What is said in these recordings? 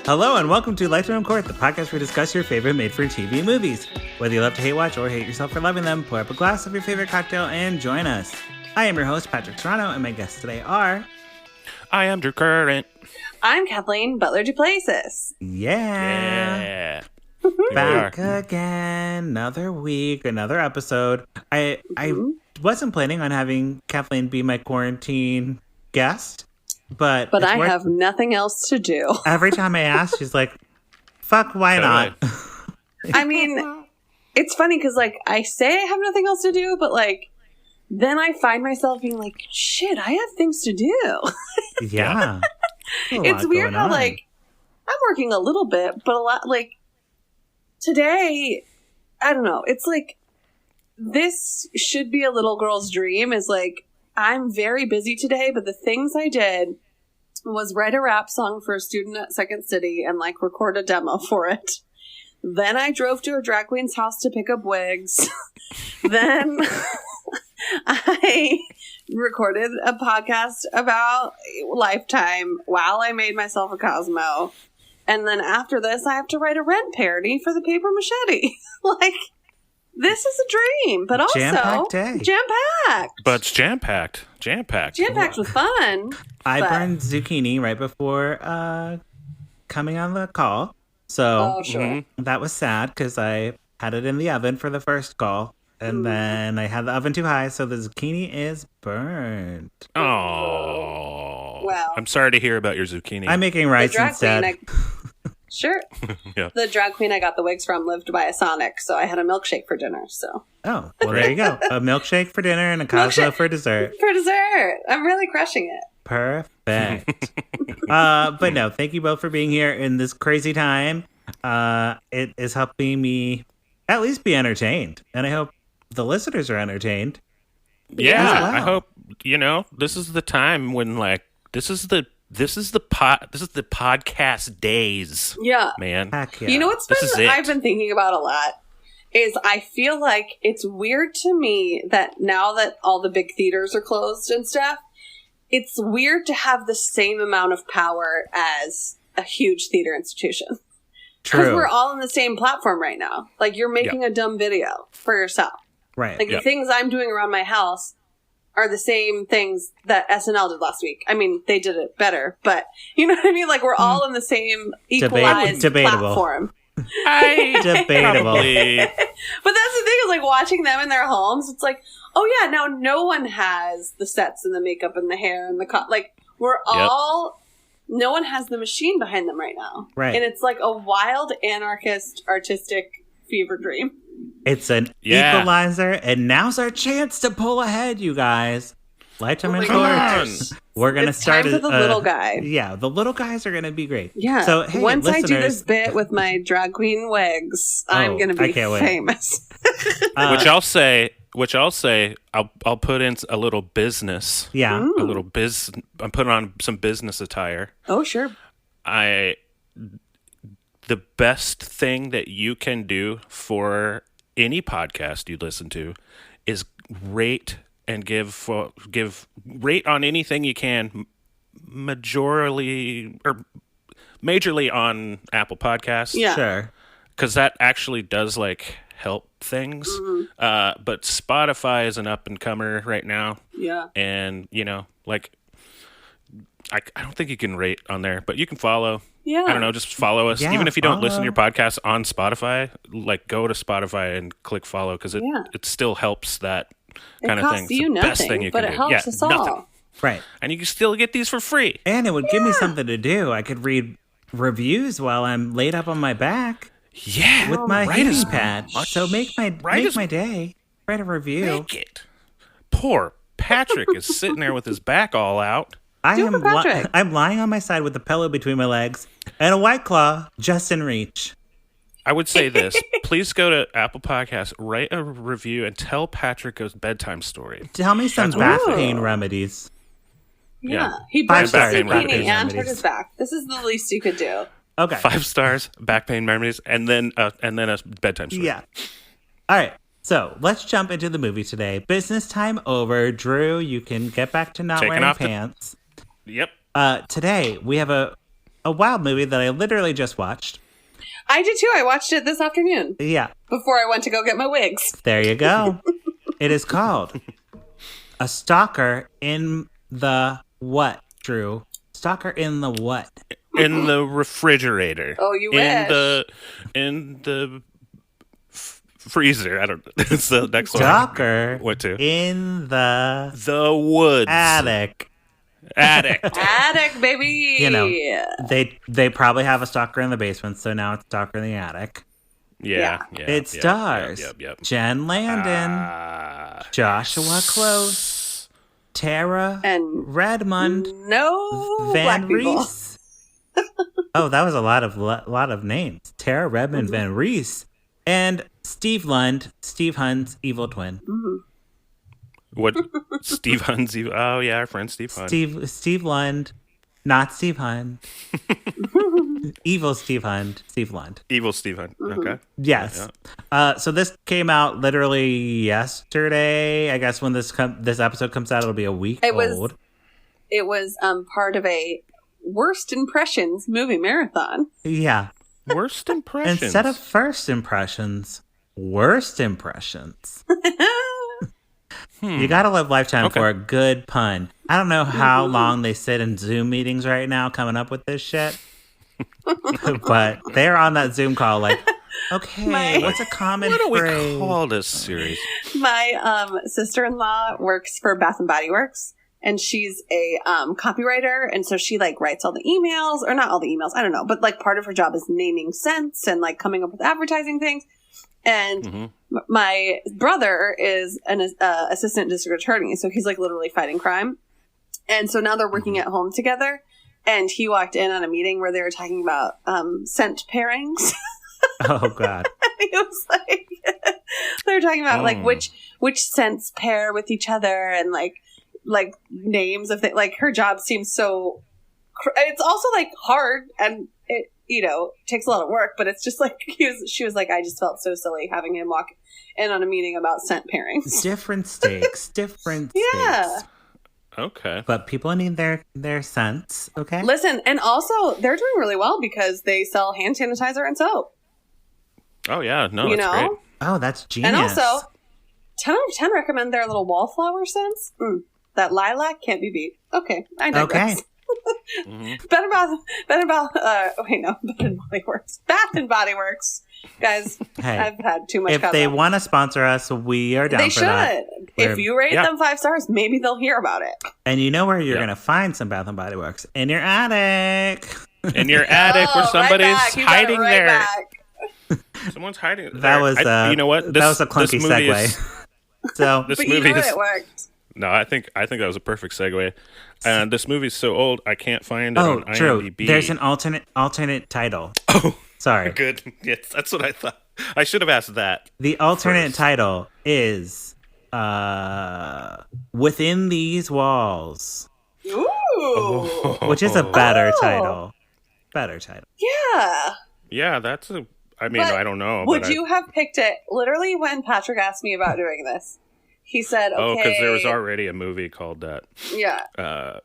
Hello and welcome to Lifetime Court, the podcast where we discuss your favorite made-for-TV movies. Whether you love to hate watch or hate yourself for loving them, pour up a glass of your favorite cocktail and join us. I am your host, Patrick Serrano, and my guests today are... I am Drew Current. I'm Kathleen Butler-Duplessis. Yeah. Back again, another week, another episode. I wasn't planning on having Kathleen be my quarantine guest, but I have nothing else to do. Every time I ask, she's like, fuck, why not? I mean, it's funny because, like, I say I have nothing else to do, but, like, then I find myself being like, shit, I have things to do. Yeah. It's weird how, like, I'm working a little bit, but a lot, like, today, I don't know. It's like, this should be a little girl's dream is, like, I'm very busy today, but the things I did was write a rap song for a student at Second City and, like, record a demo for it. Then I drove to a drag queen's house to pick up wigs. Then I recorded a podcast about Lifetime while I made myself a Cosmo. And then after this, I have to write a Rent parody for the Paper Machete. Like, this is a dream, but also jam-packed day. Jam-packed. But it's jam-packed. Jam-packed. Jam-packed with fun. I burned zucchini right before coming on the call. So that was sad because I had it in the oven for the first call. And then I had the oven too high, so the zucchini is burned. Oh. Wow. I'm sorry to hear about your zucchini. I'm making rice instead. Sure. Yeah. The drag queen I got the wigs from lived by a Sonic, so I had a milkshake for dinner. So. Oh, well, there you go. A milkshake for dinner and a Cosmo for dessert. For dessert. I'm really crushing it. Perfect. But no, thank you both for being here in this crazy time. It is helping me at least be entertained. And I hope the listeners are entertained. Yeah. Well. I hope, this is the time when, like, this is the podcast days. Yeah. Man. Heck yeah. You know what's I've been thinking about a lot is I feel like it's weird to me that now that all the big theaters are closed and stuff, it's weird to have the same amount of power as a huge theater institution. Because we're all on the same platform right now. Like, you're making a dumb video for yourself. Right. Like, the things I'm doing around my house are the same things that SNL did last week. I mean, they did it better, but you know what I mean? Like, we're all in the same equalized platform. Debatable. But that's the thing is, like, watching them in their homes, it's like, oh yeah, now no one has the sets and the makeup and the hair and the like, we're all... No one has the machine behind them right now. Right. And it's like a wild anarchist artistic fever dream. It's an equalizer, and now's our chance to pull ahead, you guys. Lifetime in Court. We're going to start time for the little guy. Yeah, the little guys are going to be great. Yeah. So, hey, once listeners, I do this bit with my drag queen wigs, I'm going to be famous. Which I'll say, I'll put in a little business. Yeah. Ooh. A little I'm putting on some business attire. Oh, sure. The best thing that you can do for any podcast you listen to is rate and give rate on anything you can, majorly or majorly on Apple Podcasts. Yeah. Sure. Because that actually does, like, help things. Mm-hmm. But Spotify is an up-and-comer right now. Yeah. And, like, I don't think you can rate on there, but you can follow. Yeah. I don't know, just follow us. Yeah, Even if you don't listen to your podcast on Spotify, like, go to Spotify and click follow, because it still helps that kind of thing. It's the best thing you can do. But it helps us all. Nothing. Right. And you can still get these for free. And it would give me something to do. I could read reviews while I'm laid up on my back. Yeah. With my heating pad. So make my day. Write a review. Make it. Poor Patrick is sitting there with his back all out. I'm lying on my side with a pillow between my legs and a White Claw just in reach. I would say this. Please go to Apple Podcasts, write a review, and tell Patrick a bedtime story. Tell me some back pain remedies. Yeah. He brushed his back zucchini and hurt his back. This is the least you could do. Okay. 5 stars, back pain remedies, and then a bedtime story. Yeah. All right. So let's jump into the movie today. Business time over. Drew, you can get back to not wearing pants. Yep. Today we have a a wild movie that I literally just watched. I did too. I watched it this afternoon. Yeah. Before I went to go get my wigs. There you go. It is called A Stalker in the what, Drew? Stalker in the what? In the refrigerator. Oh, you wish. In the freezer. I don't. It's the next Stalker. one. What to? In the woods. attic. Attic, baby. You know, they probably have a stalker in the basement, so now it's stalker in the attic. Yeah. It stars Jen Landon, Joshua Close, Tara, and Redmond Van Rees. Oh, that was a lot of names. Tara, Redmond, Van Rees, and Steve Lund, Steve Hunn's evil twin. Mm-hmm. What? Steve Hunn's evil? Oh yeah, our friend Steve Hunn. Steve Lund, not Steve Hunn. Evil Steve Hunn, Steve Lund. Evil Steve Hunn. Okay. Yes. Yeah. So this came out literally yesterday. I guess when this episode comes out, it'll be a week old. It was part of a worst impressions movie marathon. Yeah. Worst impressions. Instead of first impressions, worst impressions. You gotta love Lifetime for a good pun. I don't know how long they sit in Zoom meetings right now coming up with this shit. But they're on that Zoom call like, okay, what's a common phrase? What do we call this series? My sister-in-law works for Bath & Body Works, and she's a copywriter, and so she like writes all the emails, or not all the emails, I don't know, but like part of her job is naming scents and like coming up with advertising things. And my brother is an assistant district attorney, so he's like literally fighting crime. And so now they're working at home together. And he walked in on a meeting where they were talking about scent pairings. Oh God! And he was like, they were talking about like which scents pair with each other, and like names of things. Like her job seems so. It's also like hard, and it takes a lot of work. But it's just like she was like, I just felt so silly having him walk in on a meeting about scent pairings. Different stakes. Yeah. Okay. But people need their scents, okay? Listen, and also they're doing really well because they sell hand sanitizer and soap. Oh yeah, no, that's great. Oh, that's genius. And also, 10 out of 10 recommend their little wallflower scents. That lilac can't be beat. Okay, I digress. Okay. Better Body Works. Bath and Body Works. Guys, hey, I've had too much. If they want to sponsor us, we are down for that. They should. If you rate them 5 stars, maybe they'll hear about it. And you know where you're going to find some Bath and Body Works? In your attic. In your attic where somebody's hiding there. Back. Someone's hiding there. That was you know what? That was a clunky segue. So this but movie it worked. No, I think that was a perfect segue. And this movie's so old, I can't find it on IMDb. True. There's an alternate title. Oh, sorry. Good. Yes, that's what I thought. I should have asked that. The alternate title is Within These Walls. Ooh. Which is a better title. Yeah. Yeah, that's a... I mean, I don't know. Would you have picked it? Literally, when Patrick asked me about doing this, he said, okay. Oh, because there was already a movie called that. Yeah.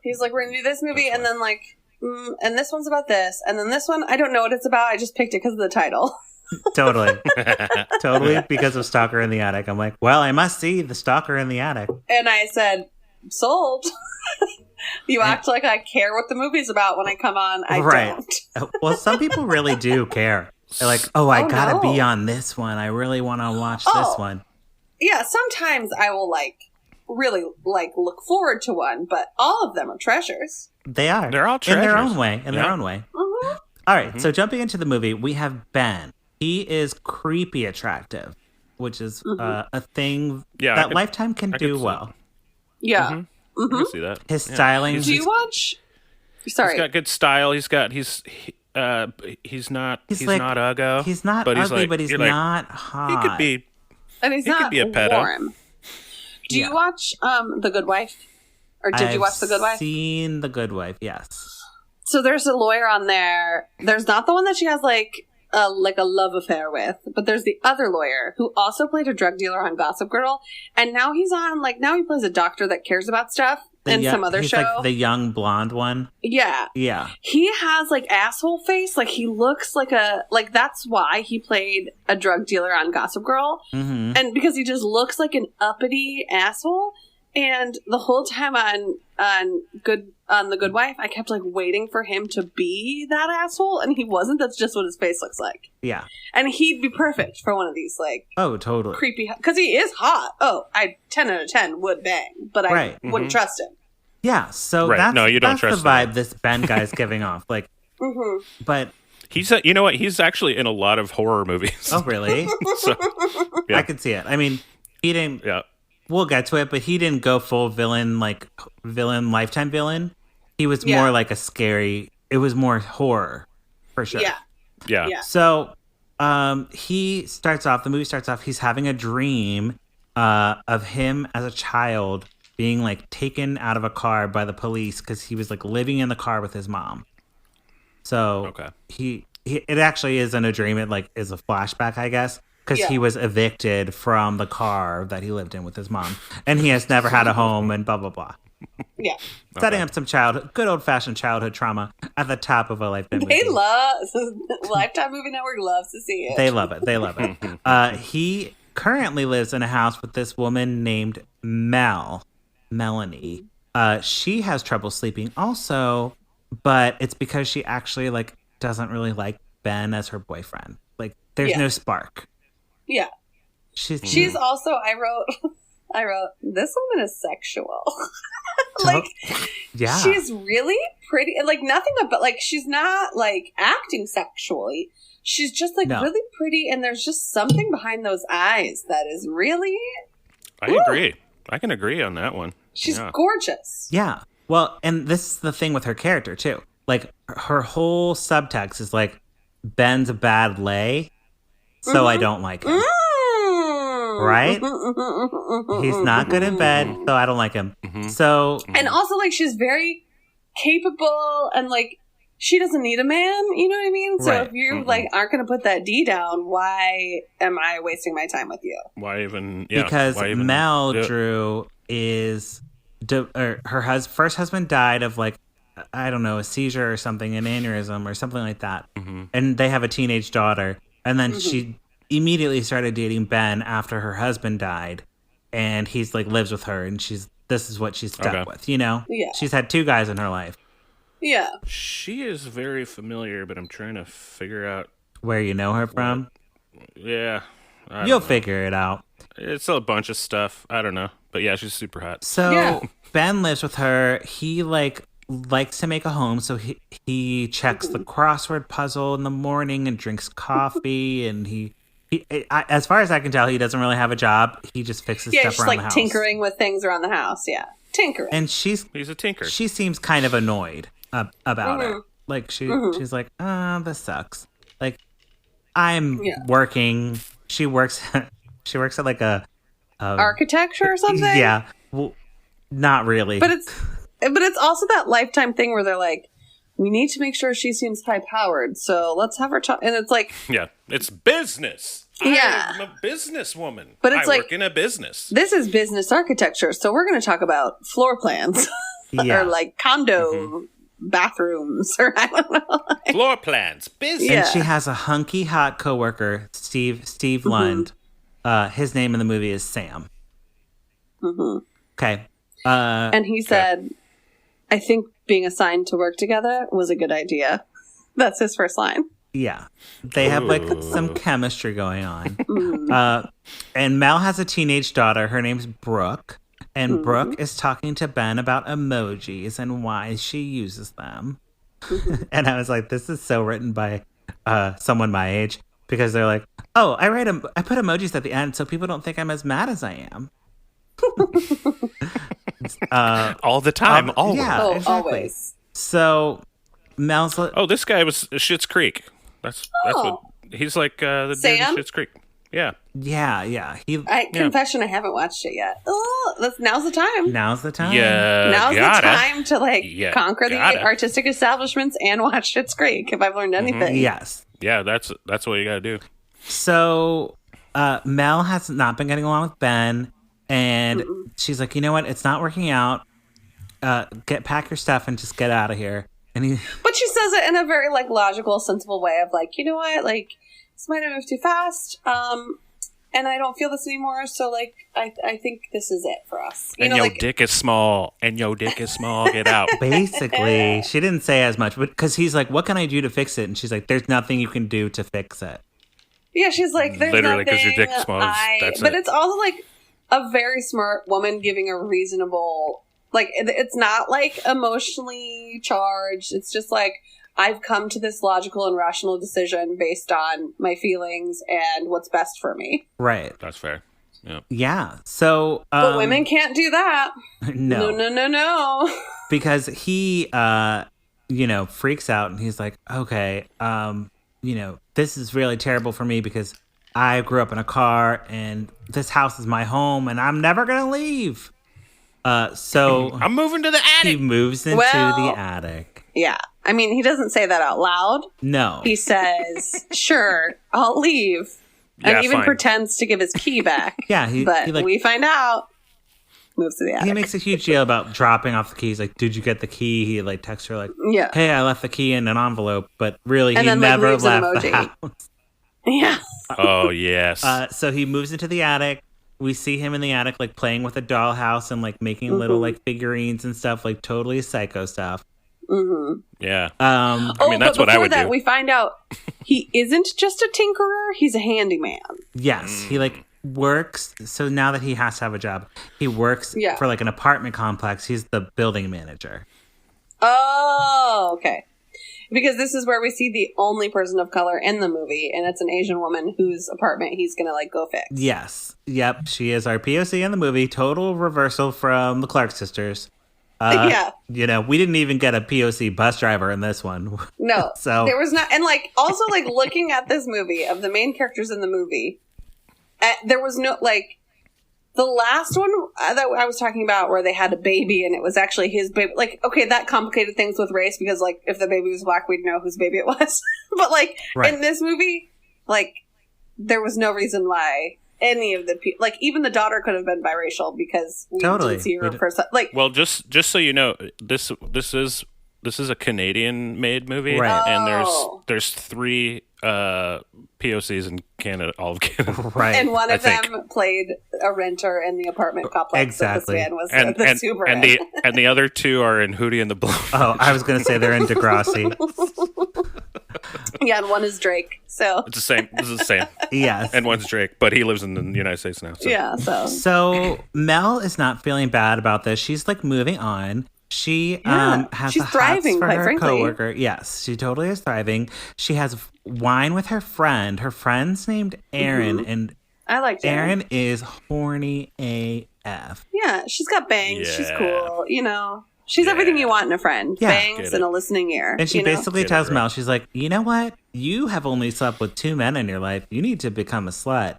He's like, we're going to do this movie, and then like, and this one's about this, and then this one, I don't know what it's about. I just picked it because of the title. Totally, because of Stalker in the Attic. I'm like, well, I must see the Stalker in the Attic. And I said, sold. You act like I care what the movie's about when I come on. I don't. Well, some people really do care. They're like, I gotta be on this one. I really want to watch this one. Yeah, sometimes I will really look forward to one, but all of them are treasures. They are. They're all treasures. In their own way. Mm-hmm. All right, so jumping into the movie, we have Ben. He is creepy attractive, which is a thing that Lifetime can do well. Yeah. Mm-hmm. Mm-hmm. I can see that. His styling. Do you watch? Sorry. He's got good style. He's not uggo. He's not ugly, but he's not hot. He could be. And he's not warm. Do you watch The Good Wife? Or did you watch The Good Wife? I've seen The Good Wife, yes. So there's a lawyer on there. There's not the one that she has like a love affair with. But there's the other lawyer who also played a drug dealer on Gossip Girl, and now he's on now he plays a doctor that cares about stuff in some other show. Like the young blonde one. Yeah. He has asshole face. He looks like that's why he played a drug dealer on Gossip Girl, and because he just looks like an uppity asshole. And the whole time on The Good Wife, I kept waiting for him to be that asshole, and he wasn't. That's just what his face looks like. Yeah, and he'd be perfect for one of these oh, totally creepy, because he is hot. Oh, I 10 out of 10 would bang, but I wouldn't trust him. Yeah, so you don't trust the vibe him. this Ben guy's giving off. But he's you know what? He's actually in a lot of horror movies. Oh, really? So, yeah. I could see it. I mean, he didn't. Yeah. We'll get to it, but he didn't go full villain, lifetime villain. He was more a scary. It was more horror, for sure. Yeah. So, the movie starts off. He's having a dream of him as a child being taken out of a car by the police because he was living in the car with his mom. So it actually isn't a dream. It is a flashback, I guess. Because he was evicted from the car that he lived in with his mom. And he has never had a home and blah, blah, blah. Yeah. Setting up some good old-fashioned childhood trauma at the top of a Lifetime movie. Lifetime Movie Network loves to see it. They love it. He currently lives in a house with this woman named Melanie. She has trouble sleeping also, but it's because she actually, doesn't really like Ben as her boyfriend. There's no spark. Yeah. She's also, I wrote, this woman is sexual. She's really pretty. Nothing about, she's not, acting sexually. She's just, really pretty, and there's just something behind those eyes that is really... I agree. I can agree on that one. She's gorgeous. Yeah. Well, and this is the thing with her character, too. Her whole subtext is, Ben's a bad lay, so I don't like him. Right? He's not good in bed, so I don't like him. So, and also she's very capable, and she doesn't need a man. You know what I mean? So if you aren't going to put that D down, why am I wasting my time with you? Why even? Yeah, because Mel Drew is her first husband died of I don't know, a seizure or something, an aneurysm or something like that. And they have a teenage daughter. And then she immediately started dating Ben after her husband died. And he's lives with her, and this is what she's stuck with, you know? Yeah. She's had two guys in her life. Yeah. She is very familiar, but I'm trying to figure out where you know her from. Yeah. You'll figure it out. It's a bunch of stuff. I don't know. But yeah, she's super hot. So Ben lives with her. He likes to make a home, so he checks the crossword puzzle in the morning and drinks coffee, and he as far as I can tell, he doesn't really have a job. He just fixes stuff around the house. Tinkering with things around the house. Yeah, tinkering. And he's a tinker. She seems kind of annoyed about it. She's like, this sucks. I'm working. She works at a architecture or something. Yeah, well, not really. But it's also that Lifetime thing where they're we need to make sure she seems high-powered, so let's have her talk. And it's yeah, it's business. Yeah. I'm a businesswoman. But it's I work in a business. This is business architecture, so we're going to talk about floor plans. Or condo bathrooms, or I don't know. Floor plans, business. And she has a hunky hot coworker, Steve Lund. His name in the movie is Sam. Okay. And he said, I think being assigned to work together was a good idea. That's his first line. Yeah. They have some chemistry going on. And Mel has a teenage daughter. Her name's Brooke. And Brooke is talking to Ben about emojis and why she uses them. And I was like, this is so written by someone my age. Because they're like, oh, I put emojis at the end so people don't think I'm as mad as I am. All the time, always. Yeah, exactly. Always. So Mel's this guy was Schitt's Creek. That's what he's the dude in Schitt's Creek. Yeah. Confession, I haven't watched it yet. Oh, now's the time. Now's the time. Yeah, now's the time to conquer the artistic establishments and watch Schitt's Creek. If I've learned anything, yes. Yeah, that's what you got to do. So Mel has not been getting along with Ben, and she's like, you know what? It's not working out. Pack your stuff and just get out of here. And but she says it in a very like logical, sensible way of like, you know what? Like, this might have moved too fast. And I don't feel this anymore. So like, I think this is it for us. And your dick is small. And your dick is small. Get out. Basically, she didn't say as much, but because he's like, what can I do to fix it? And she's like, there's nothing you can do to fix it. Yeah, she's like, there's literally because your dick's small. But it's also like a very smart woman giving a reasonable, like, it's not like emotionally charged. It's just like, I've come to this logical and rational decision based on my feelings and what's best for me. Right. That's fair. Yeah. Yeah. So, but women can't do that. No. Because he, freaks out and he's like, okay, this is really terrible for me because I grew up in a car and this house is my home and I'm never going to leave. So I'm moving to the attic. He moves into the attic. Yeah. I mean, he doesn't say that out loud. No. He says, sure, I'll leave. And even pretends to give his key back. Yeah. We find out. Moves to the attic. He makes a huge deal about dropping off the keys. Like, did you get the key? He like texts her like, yeah. Hey, I left the key in an envelope. But really, he never left the house. Yeah. Oh, yes. So he moves into the attic. We see him in the attic, like playing with a dollhouse and like making little like figurines and stuff, like totally psycho stuff. Mm-hmm. Yeah. I mean, that's what I would do. We find out he isn't just a tinkerer; he's a handyman. Yes, he like works. So now that he has to have a job, he works for like an apartment complex. He's the building manager. Oh, okay. Because this is where we see the only person of color in the movie, and it's an Asian woman whose apartment he's gonna like go fix. Yes. Yep. She is our POC in the movie. Total reversal from the Clark sisters. Yeah. We didn't even get a POC bus driver in this one. No. So there was not, and like also like looking at this movie of the main characters in the movie, there was no like the last one that I was talking about where they had a baby and it was actually his baby. Like, okay, that complicated things with race because like if the baby was black, we'd know whose baby it was. But like in this movie, like there was no reason why any of the people, like even the daughter could have been biracial because we didn't see her person. Like, well, just so you know, this is a Canadian-made movie, right? And there's 3 POCs in Canada, all of Canada, right? And one of them played a renter in the apartment complex. Exactly. That this man was the super and the other 2 are in Hootie and the Blowfish. Oh, I was going to say they're in Degrassi. Yeah, and one is Drake. So it's the same. This is the same. Yes, and one's Drake, but he lives in the United States now. So. Yeah. So Mel is not feeling bad about this. She's like moving on. She has she's thriving, for quite her frankly. coworker. Yes, she totally is thriving. She has wine with her friend. Her friend's named Erin, and I like Erin is horny AF. Yeah, she's got bangs. Yeah. She's cool. She's everything you want in a friend. Yeah. Bangs and a listening ear. And she basically tells Mel, she's like, you know what? You have only slept with 2 men in your life. You need to become a slut.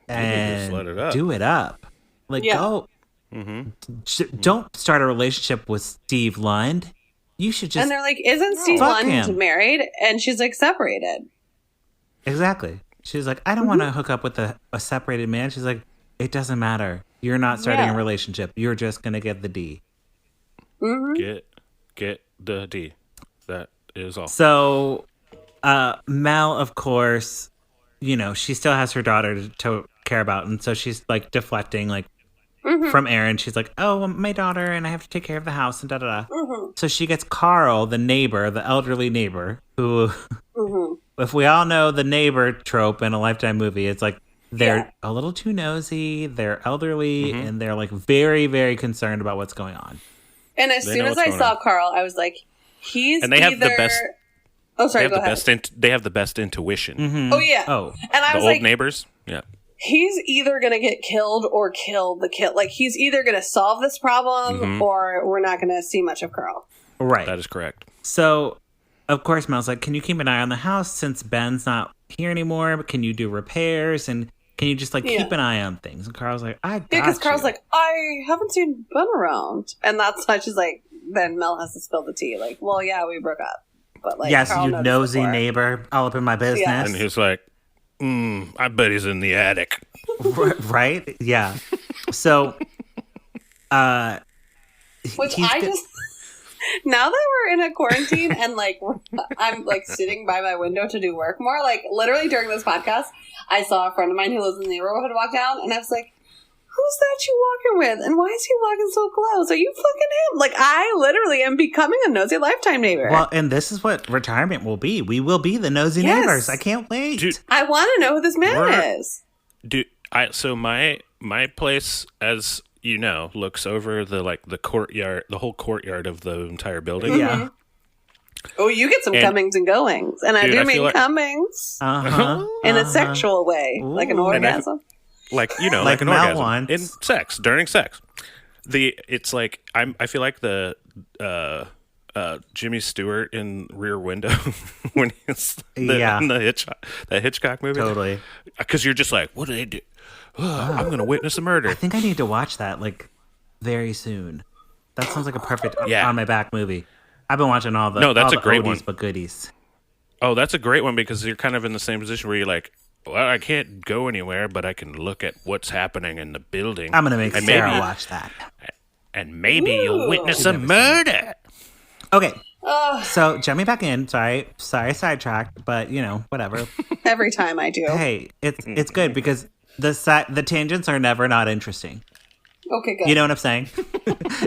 And do it up. Like, go. Mm-hmm. Don't start a relationship with Steve Lund. You should just. And they're like, isn't Steve Lund married? And she's like, separated. Exactly. She's like, I don't want to hook up with a separated man. She's like, it doesn't matter. You're not starting a relationship. You're just going to get the D. Mm-hmm. Get the D. That is all. So, Mel, of course, she still has her daughter to care about, and so she's like deflecting, like from Erin. She's like, "Oh, my daughter, and I have to take care of the house," and da da da. So she gets Carl, the neighbor, the elderly neighbor, who, if we all know the neighbor trope in a Lifetime movie, it's like they're a little too nosy, they're elderly, and they're like very, very concerned about what's going on. And as soon as I saw Carl, I was like, they have the best. Oh, sorry. Go ahead. They have the best intuition. Mm-hmm. Oh yeah. Oh, and I was the old neighbors. Yeah. He's either gonna get killed or kill the kid. Like he's either gonna solve this problem or we're not gonna see much of Carl. Right. That is correct. So, of course, Mel's like, "Can you keep an eye on the house since Ben's not here anymore? But can you do repairs and?" Can you just, keep an eye on things? And Carl's like, I got you. Because Carl's like, I haven't seen Ben around. And that's why she's like, then Mel has to spill the tea. Like, well, yeah, we broke up. But like, yes, you nosy neighbor, all up in my business. Yeah. And he's like, I bet he's in the attic. Right? Yeah. So, which I just now that we're in a quarantine and like I'm like sitting by my window to do work more, like literally during this podcast, I saw a friend of mine who lives in the neighborhood walk down, and I was like, who's that you walking with? And why is he walking so close? Are you fucking him? Like, I literally am becoming a nosy lifetime neighbor. Well, and this is what retirement will be. We will be the nosy neighbors. I can't wait. Dude, I want to know who this man is. Dude, so my place, as you know, looks over the courtyard, the whole courtyard of the entire building. Yeah. Oh, you get some comings and goings. And dude, I do mean like, comings. In a sexual way. Ooh. Like an orgasm. Like, you know, like an orgasm in sex, during sex. It's like I feel like the Jimmy Stewart in Rear Window when he's in the Hitchcock movie. Totally. Because you're just like, what do they do? I'm going to witness a murder. I think I need to watch that like very soon. That sounds like a perfect on my back movie. I've been watching all the that's a great one. But goodies. Oh, that's a great one because you're kind of in the same position where you're like, well, I can't go anywhere, but I can look at what's happening in the building. I'm going to make Sarah watch that. And maybe you'll witness a murder. Okay. So, jump me back in. Sorry, sidetracked, but, you know, whatever. Every time I do. Hey, it's good because the tangents are never not interesting. Okay, good. You know what I'm saying?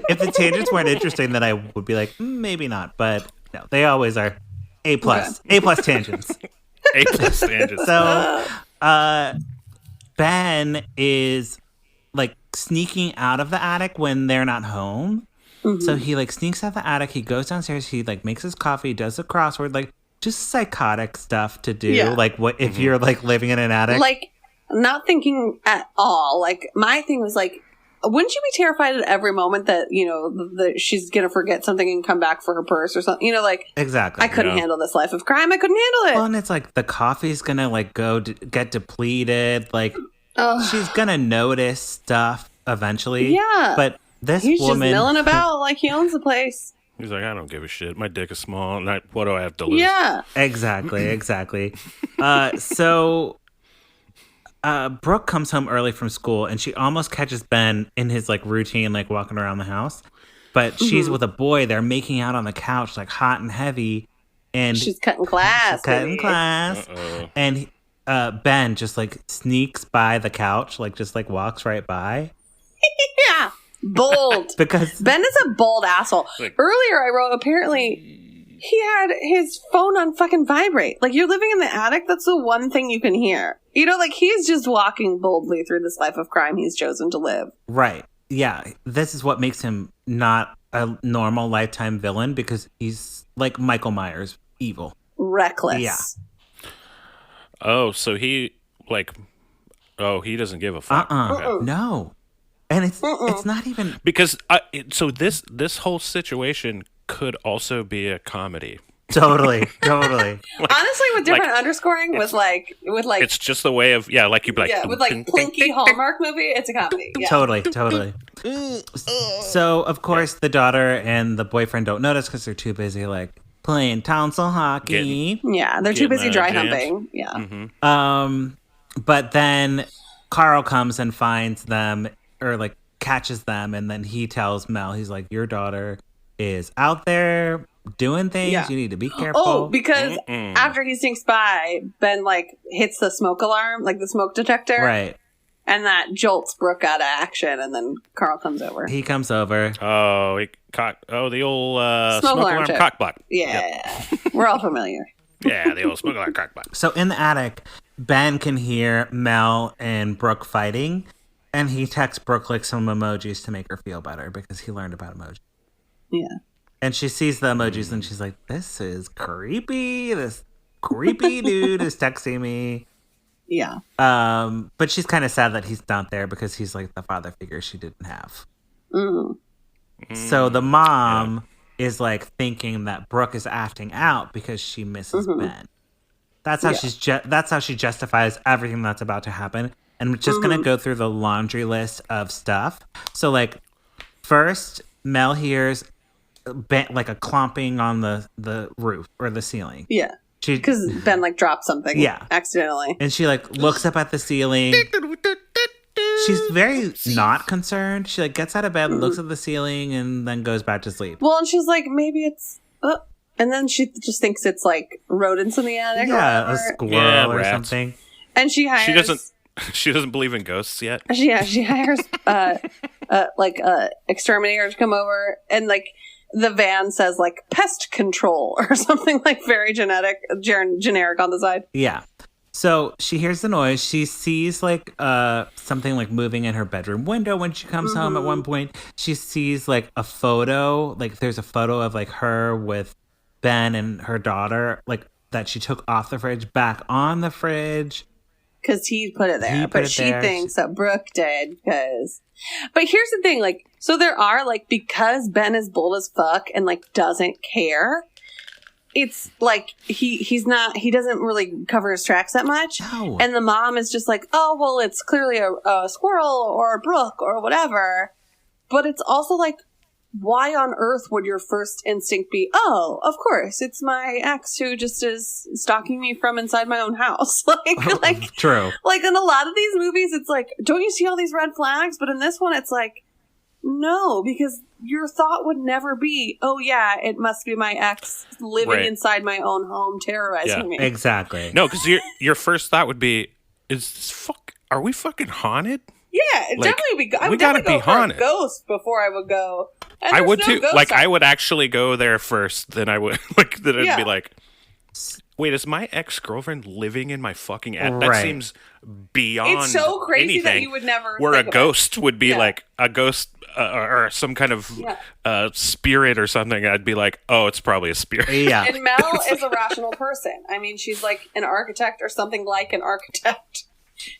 If the tangents weren't interesting, then I would be like, maybe not. But no, they always are A+. Okay. A+ tangents. A+ tangents. So, Ben is like sneaking out of the attic when they're not home. Mm-hmm. So he like sneaks out of the attic. He goes downstairs. He like makes his coffee, does a crossword, like just psychotic stuff to do. Yeah. Like what if you're like living in an attic? Like not thinking at all. Like my thing was like, wouldn't you be terrified at every moment that, you know, that she's going to forget something and come back for her purse or something? You know, like... Exactly. I couldn't handle this life of crime. I couldn't handle it. Well, and it's like the coffee's going to, like, get depleted. Like, she's going to notice stuff eventually. Yeah. But this He's woman... just milling about like he owns the place. He's like, I don't give a shit. My dick is small. And what do I have to lose? Yeah. Exactly. So... Brooke comes home early from school and she almost catches Ben in his like routine, like walking around the house. But she's with a boy. They're making out on the couch, like hot and heavy. And she's cutting class. Uh-oh. And Ben just like sneaks by the couch, like just like walks right by. Yeah. Bold. Because Ben is a bold asshole. Like, earlier I wrote, apparently he had his phone on fucking vibrate. Like, you're living in the attic, that's the one thing you can hear. You know, like, he's just walking boldly through this life of crime he's chosen to live. Right. Yeah. This is what makes him not a normal lifetime villain, because he's like Michael Myers, evil. Reckless. Yeah. Oh, so he, like, he doesn't give a fuck. Okay. No. And it's not even... Because, so this whole situation could also be a comedy. Totally. Like, honestly, with different underscoring, with like, it's just the way of like you'd be like, with like plinky Hallmark movie, it's a comedy. Yeah. Totally. So of course the daughter and the boyfriend don't notice because they're too busy like playing tonsil hockey. They're too busy dry humping. Yeah. Mm-hmm. But then Carl comes and finds them, or like catches them, and then he tells Mel, he's like, your daughter is out there doing things. You need to be careful. Oh, because after he sneaks by, Ben like hits the smoke alarm, like the smoke detector, right? And that jolts Brooke out of action, and then Carl comes over. He comes over. Oh, the old smoke alarm cock block. Yeah. We're all familiar. Yeah, the old smoke alarm cock block. So in the attic, Ben can hear Mel and Brooke fighting, and he texts Brooke like some emojis to make her feel better because he learned about emojis. Yeah. And she sees the emojis and she's like, this is creepy. This creepy dude is texting me. Yeah. But she's kind of sad that he's not there because he's like the father figure she didn't have. So the mom is like thinking that Brooke is acting out because she misses Ben. That's how that's how she justifies everything that's about to happen. And we're just going to go through the laundry list of stuff. So like first, Mel hears like a clomping on the roof or the ceiling. Yeah. Because Ben like dropped something accidentally. And she like looks up at the ceiling. She's very not concerned. She like gets out of bed, looks at the ceiling, and then goes back to sleep. Well, and she's like, maybe it's... and then she just thinks it's like rodents in the attic. Yeah, a squirrel or something. And she hires... She doesn't believe in ghosts yet. Yeah, she hires exterminator to come over, and like the van says like pest control or something like very generic on the side. Yeah. So she hears the noise. She sees like something like moving in her bedroom window when she comes home. At one point, she sees like a photo. Like there's a photo of like her with Ben and her daughter, like that she took off the fridge back on the fridge. Because he put it there. But she thinks that Brooke did. But here's the thing. Like, so there are, like, because Ben is bold as fuck and, like, doesn't care, it's, like, he doesn't really cover his tracks that much. No. And the mom is just like, oh, well, it's clearly a squirrel or a Brooke or whatever. But it's also, like, why on earth would your first instinct be, oh, of course, it's my ex who just is stalking me from inside my own house? True. Like in a lot of these movies, it's like, don't you see all these red flags? But in this one, it's like, no, because your thought would never be, oh yeah, it must be my ex living inside my own home terrorizing me. Exactly. No, because your first thought would be, are we fucking haunted? Yeah, like, definitely. I would gotta definitely be go haunted. for a ghost before I would go. I would too. Like, I would actually go there first. Then I would be like, wait, is my ex-girlfriend living in my fucking attic? That seems beyond. It's so crazy anything, that you would never. Where a ghost would be like a ghost or some kind of spirit or something. I'd be like, oh, it's probably a spirit. Yeah. And Mel is a rational person. I mean, she's like an architect or something like an architect.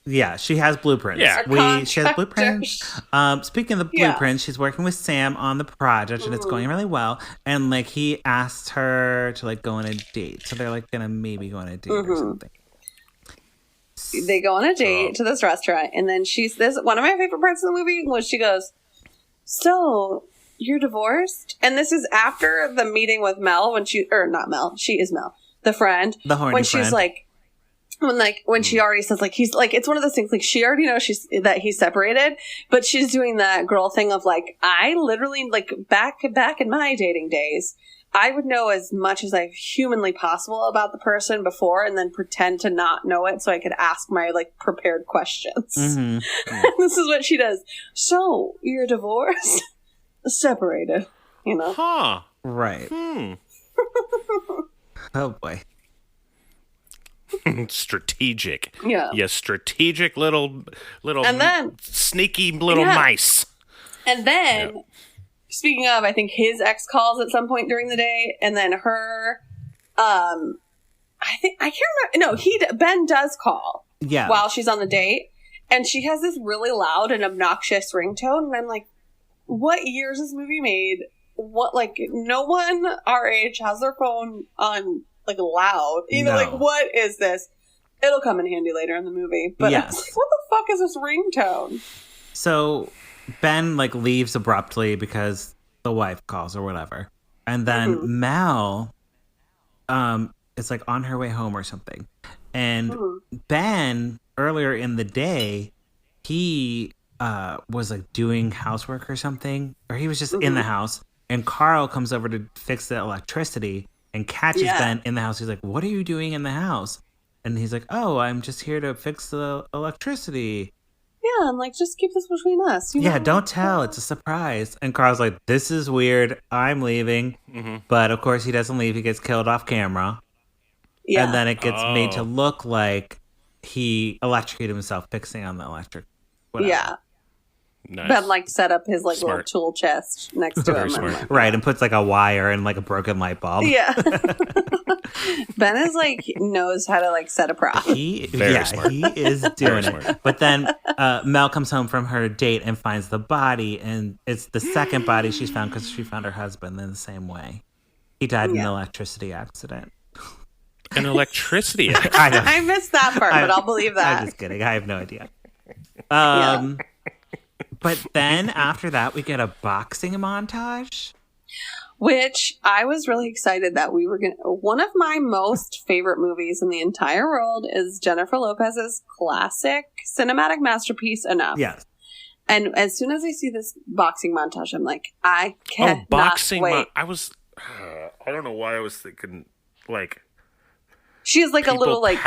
Yeah, she has blueprints. Yeah. She has blueprints. Speaking of the blueprints, she's working with Sam on the project, and it's going really well. And like he asked her to like go on a date, so they're like gonna maybe go on a date or something. They go on a date to this restaurant, and then one of my favorite parts of the movie was she goes, "So you're divorced?" And this is after the meeting with Mel not Mel, she is Mel, the friend, the horny when friend. she's like. When she already says like he's like, it's one of those things like she already knows that he's separated, but she's doing that girl thing of like, I literally like back in my dating days, I would know as much as I humanly possible about the person before and then pretend to not know it so I could ask my like prepared questions. This is what she does. So you're divorced? Separated, you know? Huh. Right. Oh boy. Strategic. Yeah. Strategic little and then, sneaky little mice. And then, speaking of, I think his ex calls at some point during the day, and then her, I can't remember. No, Ben does call. Yeah. While she's on the date, and she has this really loud and obnoxious ringtone, and I'm like, what year is this movie made? What, like, no one our age has their phone on like loud, like what is this? It'll come in handy later in the movie, but it's like, what the fuck is this ringtone? So Ben like leaves abruptly because the wife calls or whatever, and then Mel is like on her way home or something, and Ben earlier in the day he was like doing housework or something, or he was just in the house, and Carl comes over to fix the electricity and catches Ben in the house. He's like, what are you doing in the house? And he's like, oh, I'm just here to fix the electricity. Yeah, I'm like, just keep this between us. Yeah, don't tell. It's a surprise. And Carl's like, this is weird. I'm leaving. But of course he doesn't leave. He gets killed off camera. Yeah. And then it gets made to look like he electrocuted himself fixing on the electric. Whatever. Yeah. Nice. Ben like set up his like little tool chest next to him. And, like, right, and puts like a wire and like a broken light bulb. Yeah. Ben is like knows how to like set a prop. He is doing it. But then Mel comes home from her date and finds the body, and it's the second body she's found because she found her husband in the same way. He died in an electricity accident. An electricity accident? I missed that part, but I'll believe that. I'm just kidding. I have no idea. But then after that, we get a boxing montage. Which I was really excited that we were going to... One of my most favorite movies in the entire world is Jennifer Lopez's classic cinematic masterpiece, Enough. Yes. And as soon as I see this boxing montage, I'm like, I cannot wait. I don't know why I was thinking, like... She is like a little, like...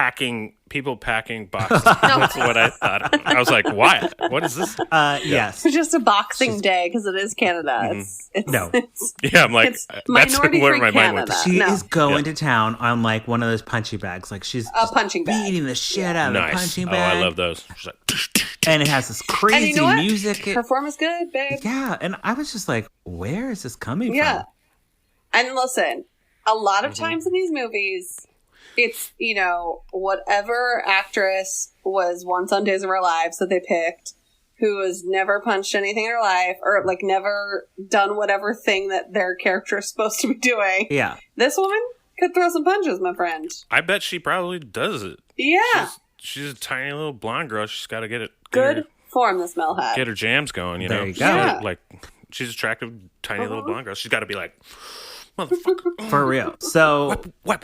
People packing boxes. That's what I thought. I was like, why? What is this? Yes. It's just a boxing day, because it is Canada. Yeah, I'm like, that's where my mind went. She is going to town on, like, one of those punching bags. Like, she's a punching bag. beating the shit out of the punching bag. Oh, I love those. She's like... And it has this crazy music. Performance good, babe. Yeah, and I was just like, where is this coming from? And listen, a lot of times in these movies... It's, whatever actress was once on Days of Our Lives that they picked, who has never punched anything in her life, or, like, never done whatever thing that their character is supposed to be doing. Yeah. This woman could throw some punches, my friend. I bet she probably does it. Yeah. She's a tiny little blonde girl. She's got to get it. Good form, this Mel had. Get her jams going, you know? There you go. Yeah. Like, she's attractive, tiny little blonde girl. She's got to be like... Motherfucker. For real. So, whap.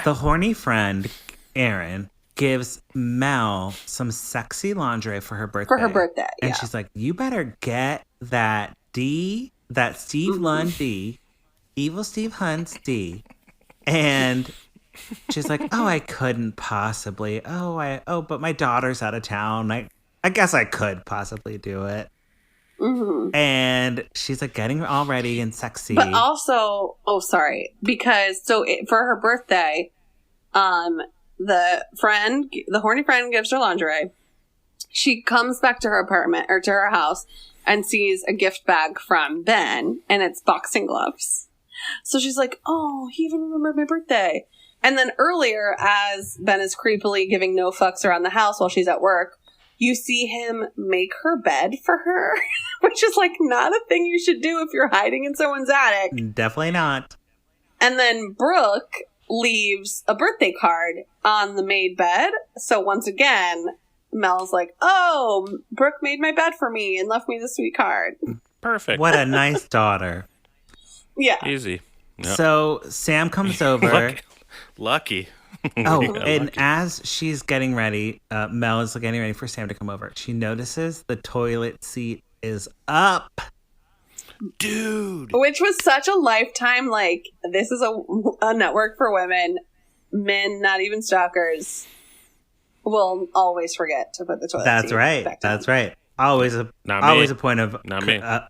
The horny friend, Erin, gives Mel some sexy lingerie for her birthday. And she's like, you better get that Steve Lund D, Evil Steve Hunt's D. And she's like, oh, I couldn't possibly. But my daughter's out of town. I guess I could possibly do it. Mm-hmm. And she's like getting all ready and sexy. But also, because for her birthday, the horny friend gives her lingerie. She comes back to her apartment or to her house and sees a gift bag from Ben, and it's boxing gloves. So she's like, oh, he even remembered my birthday. And then earlier, as Ben is creepily giving no fucks around the house while she's at work, you see him make her bed for her, which is like not a thing you should do if you're hiding in someone's attic. Definitely not. And then Brooke leaves a birthday card on the made bed. So once again, Mel's like, oh, Brooke made my bed for me and left me the sweet card. Perfect. What a nice daughter. Yeah. Easy. Yep. So Sam comes over. Lucky. And as she's getting ready, Mel is getting ready for Sam to come over. She notices the toilet seat is up. Dude. Which was such a Lifetime, like, this is a network for women. Men, not even stalkers, will always forget to put the toilet seat back down. That's right. Always a point of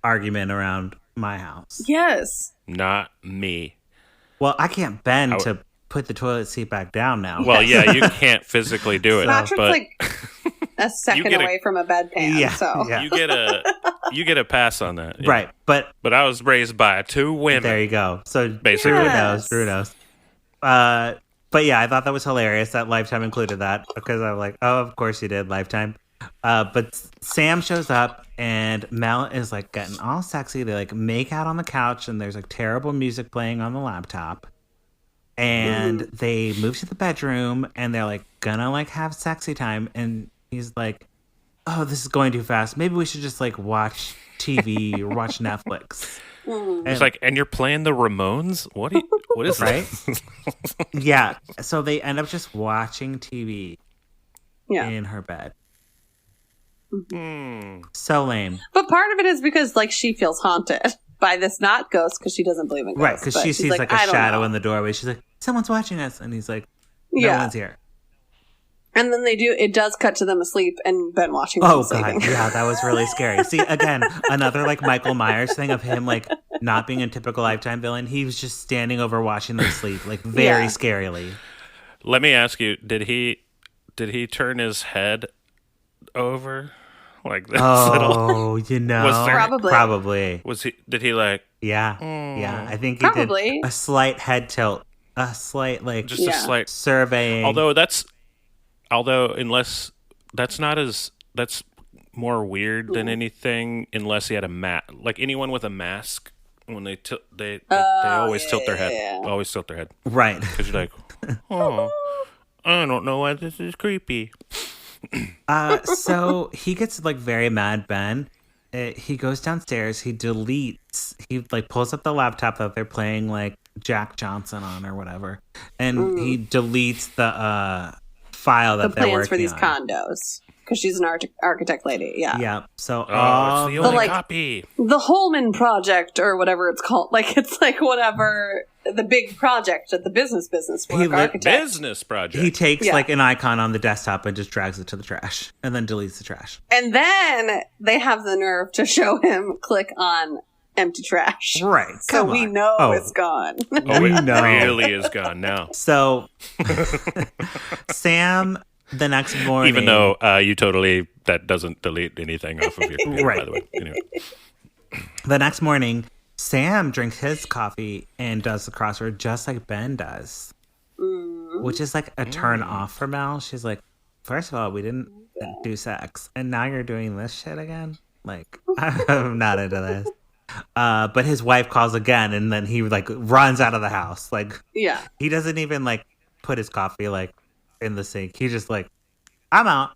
argument around my house. Yes. Not me. Well, I can't bend to put the toilet seat back down now. Well, yeah, you can't physically do it. Patrick's but like a second away from a bedpan. Yeah, so yeah. You get a pass on that. Yeah. Right. But I was raised by 2 women. There you go. So basically, Drew knows. But yeah, I thought that was hilarious that Lifetime included that, because I'm like, oh, of course you did, Lifetime. But Sam shows up and Mel is like getting all sexy. They like make out on the couch and there's like terrible music playing on the laptop. And they move to the bedroom and they're like gonna like have sexy time. And he's like, oh, this is going too fast. Maybe we should just like watch TV or watch Netflix. It's like, and you're playing the Ramones? What is right? Yeah. So they end up just watching TV in her bed. So lame. But part of it is because like she feels haunted by this not ghost, because she doesn't believe in ghosts. Right, because she sees like a shadow in the doorway. She's like, someone's watching us. And he's like, no one's here. And then it does cut to them asleep and Ben watching them sleeping. God, yeah, that was really scary. See, again, another like Michael Myers thing of him like not being a typical Lifetime villain. He was just standing over watching them sleep, like very scarily. Let me ask you, did he turn his head over like this? Oh, probably. Did he like? Yeah, yeah. I think he did a slight head tilt, a slight like just a slight surveying. Unless that's more weird than anything. Unless he had a mask, like anyone with a mask, when they always tilt their head. Yeah. Always tilt their head, right? Because you're like, oh, I don't know why this is creepy. So he gets like very mad, Ben, he goes downstairs. He deletes. He like pulls up the laptop that they're playing like Jack Johnson on or whatever, and he deletes the file that they're working on. The plans for these condos. Because she's an architect lady, yeah. Yeah, so it's the only copy. The Holman Project, or whatever it's called. Like, it's like whatever, the big project at the business work architect. Business project. He takes, like, an icon on the desktop and just drags it to the trash. And then deletes the trash. And then they have the nerve to show him click on empty trash. Right. So we know it's gone. Oh, it really is gone now. So, Sam... The next morning, even though that doesn't delete anything off of your computer, right. By the way. Anyway. The next morning, Sam drinks his coffee and does the crossword just like Ben does, which is like a turn off for Mel. She's like, first of all, we didn't do sex, and now you're doing this shit again. Like, I'm not into this. But his wife calls again, and then he like runs out of the house. Like, he doesn't even like put his coffee like in the sink. He's just like, I'm out.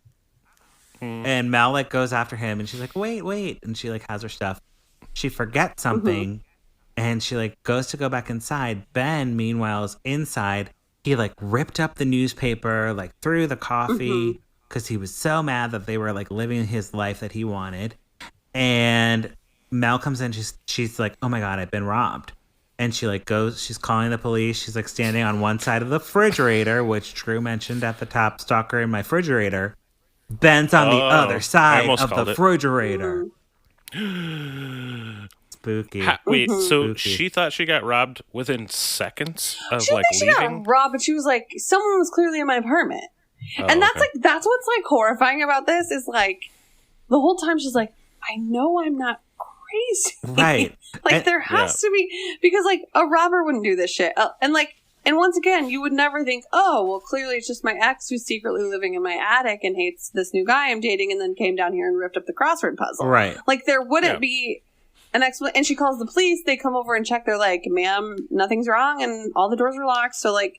And Mel like goes after him, and she's like, wait, and she like has her stuff. She forgets something, and she like goes to go back inside. Ben, meanwhile, is inside. He like ripped up the newspaper, like threw the coffee because he was so mad that they were like living his life that he wanted. And Mel comes in. She's like, oh my god, I've been robbed. And she like goes, she's calling the police. She's like standing on one side of the refrigerator, which Drew mentioned at the top, Stalker in my refrigerator. Ben's on the other side of the refrigerator. Spooky. Wait, so she thought she got robbed within seconds of like leaving? She got robbed, but she was like, someone was clearly in my apartment. And that's like, that's what's like horrifying about this is like, the whole time she's like, I know I'm not crazy. Right. Like, there has to be, because like a robber wouldn't do this shit. And once again, you would never think, oh, well, clearly it's just my ex who's secretly living in my attic and hates this new guy I'm dating and then came down here and ripped up the crossword puzzle. Right. Like, there wouldn't be an explanation. And she calls the police. They come over and check. They're like, ma'am, nothing's wrong. And all the doors are locked. So, like,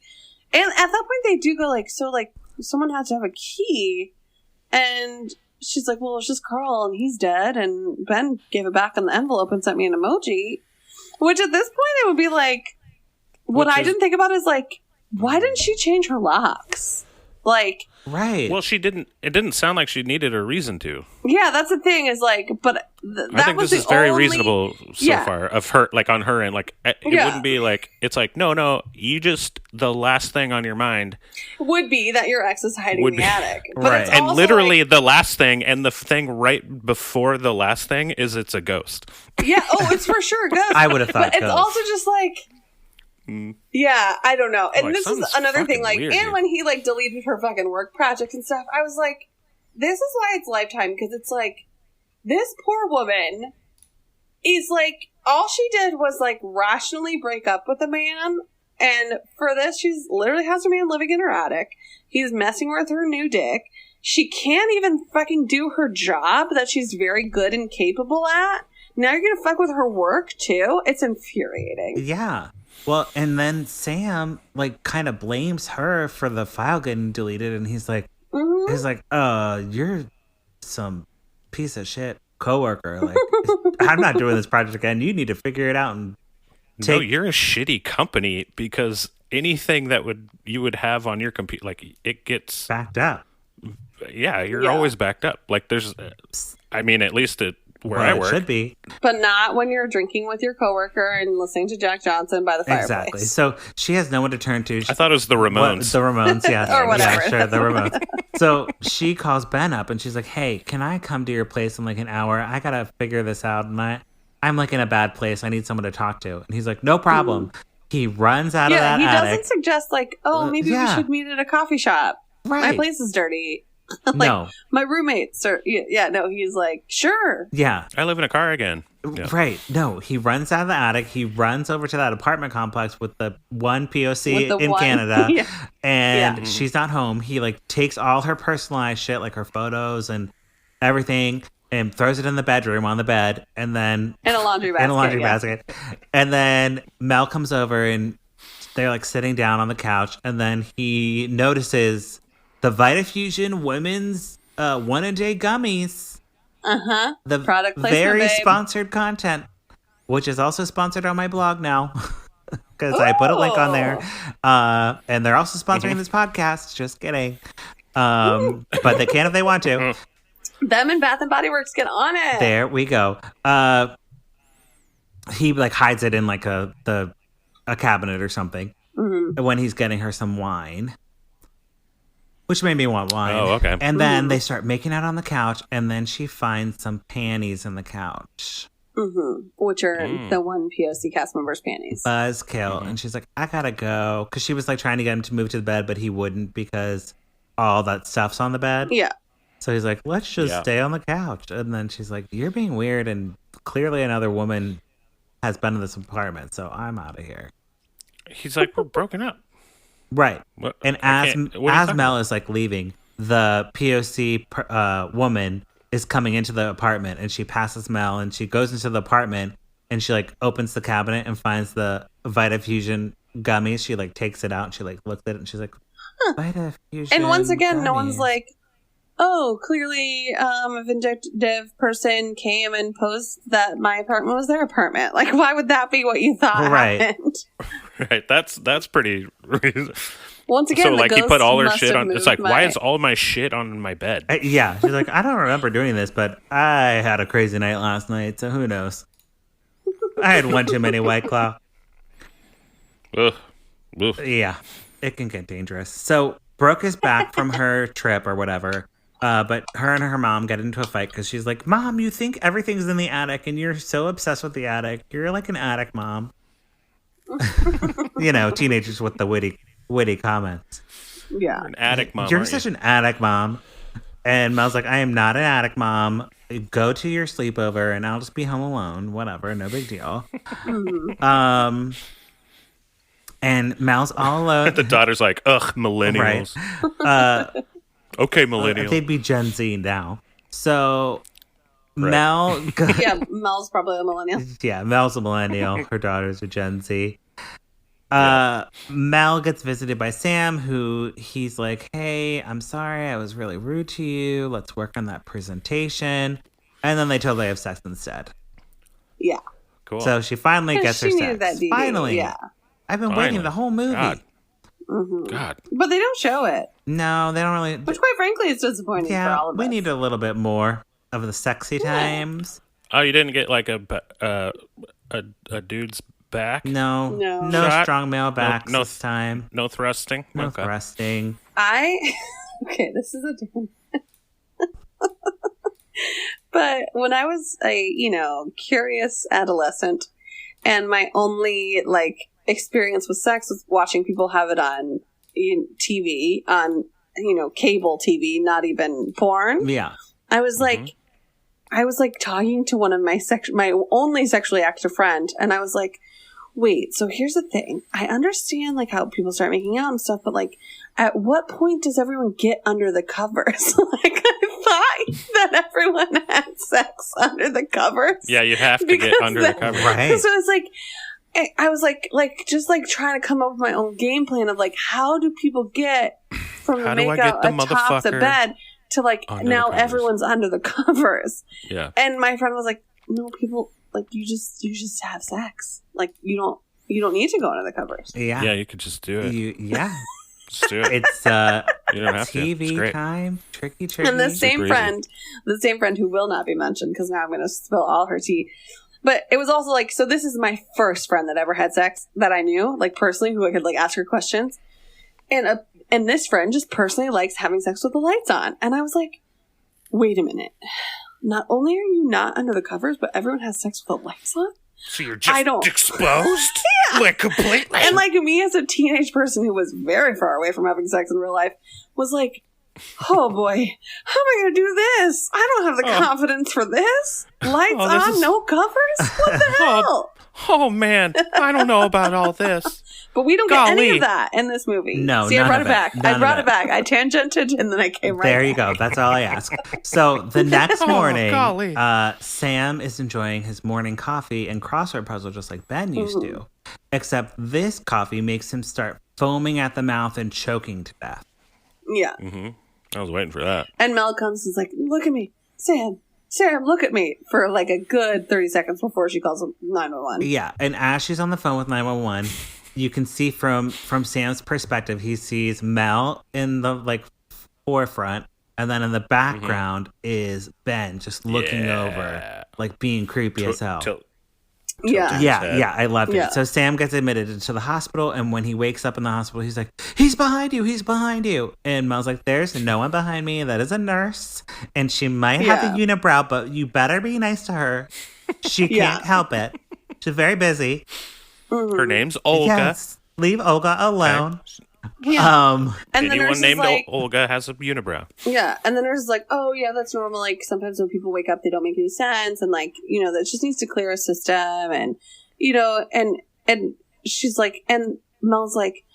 and at that point, they do go, like, so, like, someone has to have a key. And she's like, well, it's just Carl and he's dead. And Ben gave it back in the envelope and sent me an emoji. Which at this point, it would be like, what I didn't think about is like, why didn't she change her locks? Like, right. Well, she didn't. It didn't sound like she needed a reason to. Yeah, that's the thing. Is like, but I think this is very reasonable so far of her, like on her end. Like, it wouldn't be like it's like no. You just the last thing on your mind would be that your ex is hiding in the attic, but right? It's and literally the last thing, and the thing right before the last thing is it's a ghost. Yeah. Oh, it's for sure a ghost. I would have thought. But it's also just like. Yeah, I don't know. And this is another thing, like, weird, and when he, like, deleted her fucking work project and stuff, I was like, this is why it's Lifetime, because it's like, this poor woman is, like, all she did was, like, rationally break up with a man, and for this, she's literally has her man living in her attic. He's messing with her new dick. She can't even fucking do her job that she's very good and capable at. Now you're gonna fuck with her work, too? It's infuriating. Yeah. Well, and then Sam, like, kind of blames her for the file getting deleted, and he's like, you're some piece of shit coworker. Like, I'm not doing this project again. You need to figure it out and No, you're a shitty company because anything that you would have on your computer, like, it gets... backed up. Yeah, you're always backed up. Like, there's... I mean, at least where I work. It should be. But not when you're drinking with your coworker and listening to Jack Johnson by the fireplace. Exactly. So she has no one to turn to. I thought it was the Ramones. The Ramones, yeah. Or whatever. Yeah, sure, the Ramones. So she calls Ben up and she's like, hey, can I come to your place in like an hour? I got to figure this out. And I'm like in a bad place. I need someone to talk to. And he's like, no problem. He runs out of that attic. Yeah, he doesn't suggest like, oh, maybe we should meet at a coffee shop. Right. My place is dirty. Like, no. My roommates are, he's like, sure. Yeah. I live in a car again. Yeah. Right. No, he runs out of the attic. He runs over to that apartment complex with the one POC in Canada. And she's not home. He like takes all her personalized shit, like her photos and everything, and throws it in the bedroom on the bed. And then... in a laundry basket. basket. And then Mel comes over and they're like sitting down on the couch. And then he notices... the Vitafusion women's 1-a-day gummies The product placement, very babe. sponsored content, which is also sponsored on my blog now. Because I put a link on there. And they're also sponsoring this podcast. Just kidding. But they can if they want to. Them and Bath and Body Works, get on it. There we go. He like hides it in like a cabinet or something when he's getting her some wine. Which made me want wine. Oh, okay. And then they start making out on the couch, and then she finds some panties in the couch. Which are the one POC cast member's panties. Buzzkill. And she's like, I gotta go. Because she was like trying to get him to move to the bed, but he wouldn't because all that stuff's on the bed. Yeah. So he's like, let's just stay on the couch. And then she's like, you're being weird, and clearly another woman has been in this apartment, so I'm out of here. He's like, we're broken up. Right. What? And as Mel is like leaving, the POC woman is coming into the apartment, and she passes Mel, and she goes into the apartment, and she like opens the cabinet and finds the Vitafusion gummies. She like takes it out, and she like looks at it, and she's like, Vitafusion. And once again, gummies. No one's like, oh, clearly a vindictive person came and posed that my apartment was their apartment. Like, why would that be what you thought happened? Right. That's pretty reason. Once again, so like he put all her shit on. It's like, why is my... all my shit on my bed? Yeah, she's like, I don't remember doing this, but I had a crazy night last night, so who knows? I had one too many White Claw. Ugh. Yeah, it can get dangerous. So Brooke is back from her trip or whatever, but her and her mom get into a fight because she's like, Mom, you think everything's in the attic, and you're so obsessed with the attic. You're like an attic mom. You know, teenagers with the witty comments. Yeah. An attic mom. You're such an attic mom. And Mel's like, I am not an attic mom. Go to your sleepover and I'll just be home alone. Whatever. No big deal. And Mel's all alone. The daughter's like, ugh, millennials. Right. Okay, millennial. They'd be Gen Z now. So Mel. Yeah, Mel's probably a millennial. Yeah, Mel's a millennial. Her daughter's a Gen Z. Mel gets visited by Sam, who he's like, hey, I'm sorry, I was really rude to you. Let's work on that presentation. And then they totally have sex instead. Yeah. Cool. So she finally gets her sex. That DD. Finally. Yeah. I've been waiting the whole movie. God. But they don't show it. No, they don't really. Which, quite frankly, is disappointing for all of us. We need a little bit more of the sexy times. Oh, you didn't get like a dude's back? No Shot? strong male backs this time. No thrusting? No thrusting. Okay, this is a different... But when I was a, curious adolescent, and my only, experience with sex was watching people have it on TV, on, cable TV, not even porn. Yeah. I was talking to one of my only sexually active friend, and I was like, wait, so here's the thing. I understand, how people start making out and stuff, but, at what point does everyone get under the covers? I thought that everyone had sex under the covers. Yeah, you have to get under the covers. Right. So I was just trying to come up with my own game plan of, how do people get from the makeout atop the bed to, now everyone's under the covers. Yeah. And my friend was like, no, people... you just have sex. You don't need to go under the covers. Yeah. Yeah, you could just do it. Just do it. It's you don't have TV time. Tricky. And the same friend who will not be mentioned because now I'm going to spill all her tea. But it was also so this is my first friend that ever had sex that I knew, personally, who I could ask her questions. And this friend just personally likes having sex with the lights on. And I was like, wait a minute. Not only are you not under the covers, but everyone has sex with the lights on? So you're just exposed? Yeah. Completely? And me as a teenage person who was very far away from having sex in real life was like, oh boy, how am I going to do this? I don't have the confidence for this. Lights on, no covers? What the hell? Oh man, I don't know about all this. But we don't get any of that in this movie. No, see, I brought it back. I brought it back. I tangented and then I came right there back. You go. That's all I ask. So the next morning, Sam is enjoying his morning coffee and crossword puzzle just like Ben used to. Except this coffee makes him start foaming at the mouth and choking to death. Yeah. Mm-hmm. I was waiting for that. And Mel comes and is like, look at me. Sam, Sam, look at me, for like a good 30 seconds before she calls 911. Yeah, and as she's on the phone with 911, you can see from Sam's perspective, he sees Mel in the like forefront, and then in the background is Ben just looking over, like being creepy as hell. Yeah, I loved it. So Sam gets admitted into the hospital, and when he wakes up in the hospital, he's like, he's behind you. And Mel's like, there's no one behind me. That is a nurse, and she might have a unibrow, but you better be nice to her. She can't help it. She's very busy. Her name's Olga. Yes, leave Olga alone. Okay. And anyone named like, Olga has a unibrow. Yeah, and the nurse is like, oh, yeah, that's normal. Like, sometimes when people wake up, they don't make any sense. And, like, you know, that just needs to clear a system. And, you know, and she's like, and Mel's like,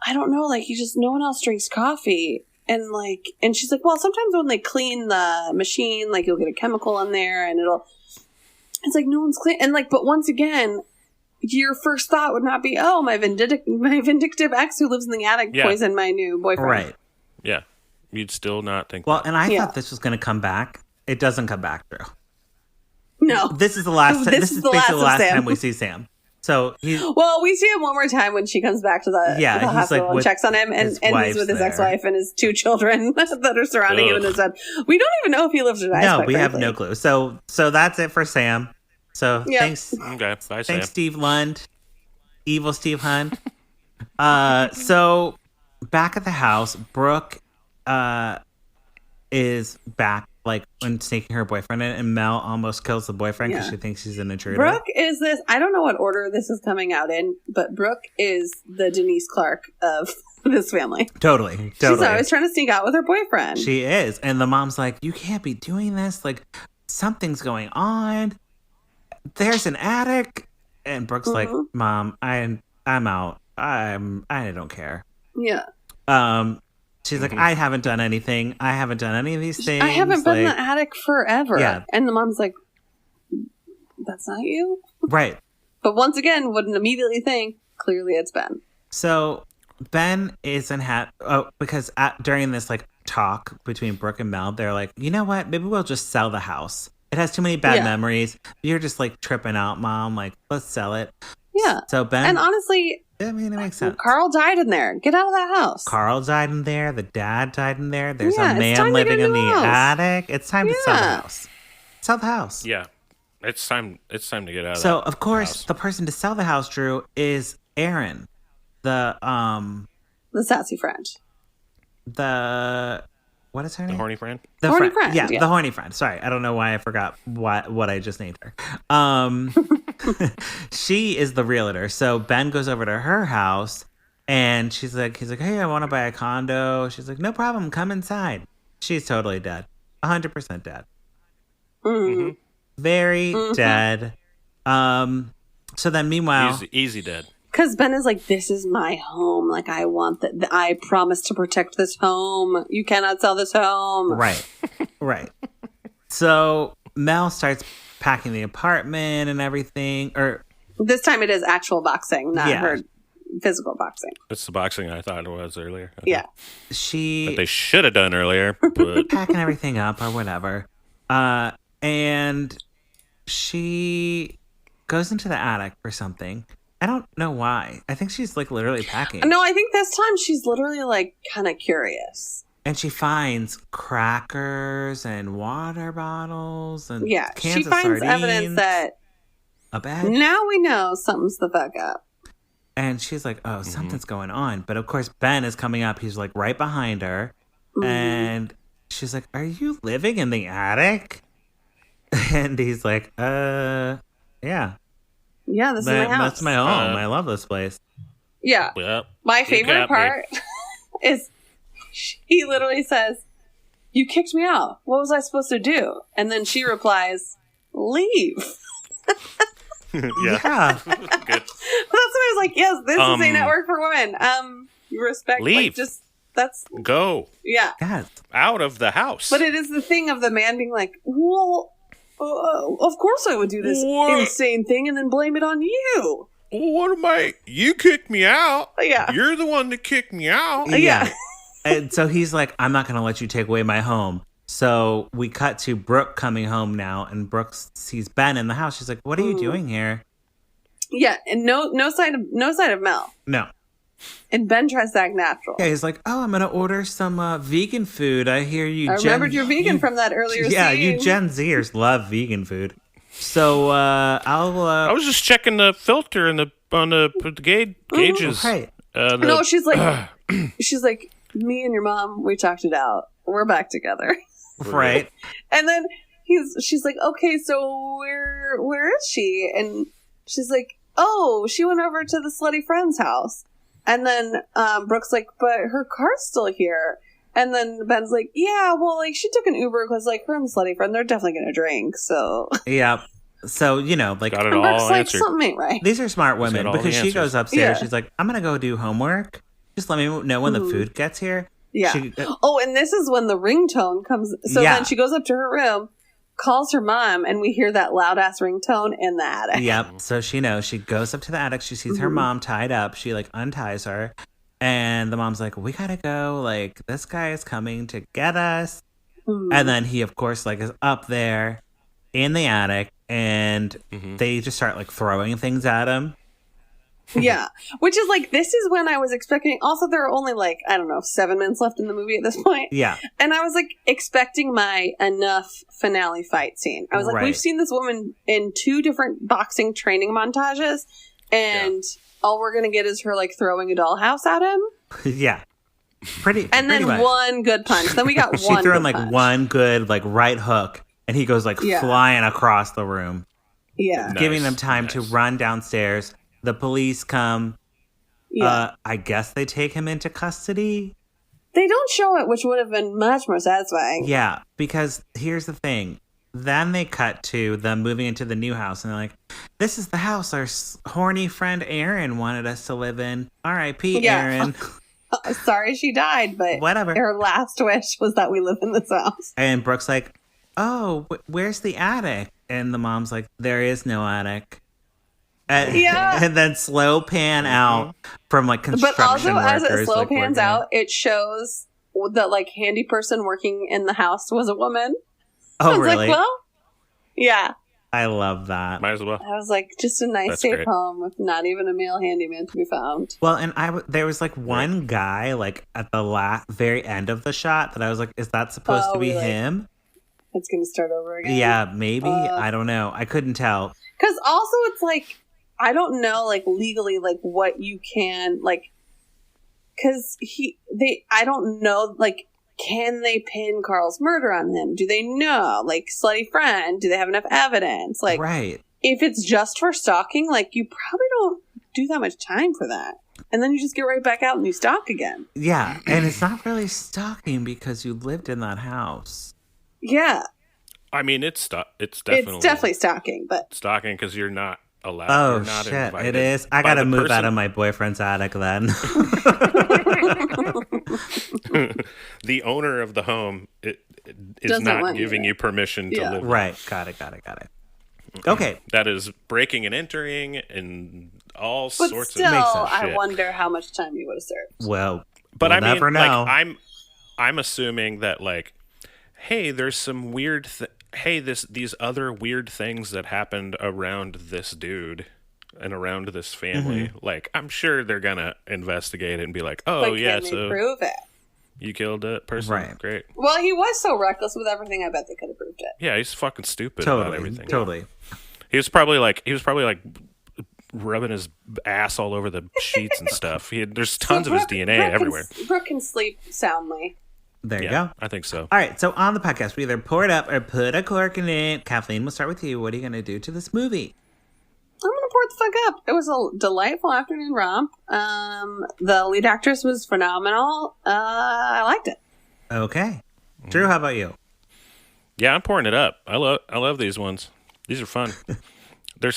I don't know. Like, no one else drinks coffee. And, like, and she's like, well, sometimes when they clean the machine, like, you'll get a chemical in there and it's like, no one's clean. And, like, but once again, your first thought would not be, oh, my vindictive ex who lives in the attic poisoned my new boyfriend. Right. Yeah. You'd still not think that. And I thought this was going to come back. It doesn't come back, Drew. No. This is the last time. This is basically the last time we see Sam. So well, we see him one more time when she comes back to the hospital and checks on him, and he's with his ex-wife and his 2 children that are surrounding him in his bed. We don't even know if he lives or dies. No, we have no clue. So that's it for Sam. So thanks. Okay, bye, Sam. Thanks, Steve Lund. Evil Steve Hunt. So back at the house, Brooke is back, like, when sneaking her boyfriend in, and Mel almost kills the boyfriend because she thinks he's an intruder. Brooke is this, I don't know what order this is coming out in, but Brooke is the Denise Clark of this family. Totally. She's always trying to sneak out with her boyfriend. She is. And the mom's like, you can't be doing this. Like, something's going on. There's an attic. And Brooke's like, Mom, I'm out. I don't care. Yeah. She's like, I haven't done anything. I haven't done any of these things. I haven't been in the attic forever. Yeah. And the mom's like, that's not you? Right. But once again, wouldn't immediately think, clearly it's Ben. So Ben isn't because during this, like, talk between Brooke and Mel, they're like, you know what? Maybe we'll just sell the house. It has too many bad memories. You're just, like, tripping out, Mom. Like, let's sell it. Yeah. So Ben... And honestly... I mean, it makes sense. Carl died in there. Get out of that house. Carl died in there. The dad died in there. There's a man living in the attic. It's time to sell the house. Sell the house. Yeah. It's time to get out of So, of course, the person to sell the house, Drew, is Aaron. The sassy friend. What is her name? The horny friend? The horny friend. Yeah, the horny friend. Sorry, I don't know why I forgot what I just named her. She is the realtor. So Ben goes over to her house, and he's like, hey, I want to buy a condo. She's like, no problem, come inside. She's totally dead. 100% dead. Mm-hmm. Very dead. So then meanwhile... Easy dead. Because Ben is like, this is my home. Like, I want that. I promise to protect this home. You cannot sell this home. Right. So Mel starts packing the apartment and everything. Or this time it is actual boxing, not her physical boxing. It's the boxing I thought it was earlier. Okay. Yeah. That they should have done earlier. But packing everything up or whatever. And she goes into the attic for something. I don't know why. I think she's, like, literally packing. No, I think this time she's literally, like, kind of curious. And she finds crackers and water bottles and cans she of finds sardines, evidence that a bed. Now we know something's the fuck up. And she's like, oh, something's going on. But, of course, Ben is coming up. He's, like, right behind her. And she's like, are you living in the attic? And he's like, yeah. Yeah, this is my house. That's my home. I love this place. Yeah. My favorite part is he literally says, you kicked me out. What was I supposed to do? And then she replies, leave. Yeah. Good. That's what I was like, yes, this is a network for women. Respect. Leave. Like, that's... Go. Yeah. Yes. Out of the house. But it is the thing of the man being like, well... of course I would do this insane thing and then blame it on you. What am I? You kicked me out. Yeah. You're the one that kicked me out. Yeah. And so he's like, I'm not going to let you take away my home. So we cut to Brooke coming home now, and Brooke sees Ben in the house. She's like, "What are you doing here?" Yeah, and no sign of Mel. No. And Ben tries to act natural. Yeah, he's like, "Oh, I'm gonna order some vegan food. I hear you." I remembered you're vegan from that earlier scene. Yeah, you Gen Zers love vegan food. So I was just checking the filter and on the gauges. Right. No, she's like, me and your mom, we talked it out. We're back together. Right. And then she's like, okay, so where is she? And she's like, oh, she went over to the slutty friend's house. And then Brooke's like, but her car's still here. And then Ben's like, yeah, well, like, she took an Uber because, like, her and the slutty friend, they're definitely going to drink, so. Yeah. So, you know, like, got it all Brooke's like, answered. something ain't right. These are smart women because she goes upstairs. She's like, I'm going to go do homework. Just let me know when the food gets here. Yeah. And this is when the ringtone comes. So then she goes up to her room, calls her mom, and we hear that loud ass ringtone in the attic. Yep. So she knows. She goes up to the attic. She sees her mom tied up. She like unties her. And the mom's like, we gotta go. Like, this guy is coming to get us. And then he, of course, like is up there in the attic. And they just start like throwing things at him. Yeah, which is like, this is when I was expecting. Also, there are only like, I don't know, 7 minutes left in the movie at this point. Yeah. And I was like expecting my enough finale fight scene. I was like, we've seen this woman in 2 different boxing training montages, and all we're going to get is her like throwing a dollhouse at him. Yeah. Pretty then much. One good punch. Then we got one. She threw in like punch. one good like right hook, and he goes like flying across the room. Yeah. Giving them time to run downstairs. The police come. Yeah. I guess they take him into custody. They don't show it, which would have been much more satisfying. Yeah, because here's the thing. Then they cut to them moving into the new house, and they're like, this is the house our horny friend Erin wanted us to live in. R.I.P. Erin. Sorry she died, but whatever. Her last wish was that we live in this house. And Brooke's like, oh, where's the attic? And the mom's like, there is no attic. And then slow pan out from like construction workers. But also, as it slow like, pans out, it shows that like handy person working in the house was a woman. Oh, I was really? like, well, yeah. I love that. Might as well. I was like, just a nice safe home with not even a male handyman to be found. Well, and there was like one guy like at the very end of the shot that I was like, is that supposed to be him? It's going to start over again. Yeah, maybe. I don't know. I couldn't tell. Because also it's like, I don't know, like, legally, like, what you can, like, because I don't know, like, can they pin Carl's murder on him? Do they know? Like, slutty friend, do they have enough evidence? Like, if it's just for stalking, like, you probably don't do that much time for that. And then you just get right back out and you stalk again. Yeah, and it's not really stalking because you lived in that house. Yeah. I mean, it's definitely stalking, but stalking because you're not allowed. Oh, shit, it is. I gotta move out of my boyfriend's attic then. The owner of the home is not giving you permission to live. Right, got it. Okay. That is breaking and entering and all sorts of makes sense. I wonder how much time you would have served. Well, but we'll never know. Like, I'm assuming that like, hey, there's some weird these other weird things that happened around this dude and around this family. Like, I'm sure they're gonna investigate it and be like, oh, but yeah, can so they prove it? You killed a person, right? Great. Well, he was so reckless with everything. I bet they could have proved it. Yeah, he's fucking stupid about everything. Totally. He was probably like rubbing his ass all over the sheets and stuff. There's tons of his DNA everywhere. Brooke can sleep soundly. There you go. I think so. All right. So on the podcast, we either pour it up or put a cork in it. Kathleen, we'll start with you. What are you going to do to this movie? I'm going to pour it the fuck up. It was a delightful afternoon romp. The lead actress was phenomenal. I liked it. Okay. Drew, how about you? Yeah, I'm pouring it up. I love these ones. These are fun. They're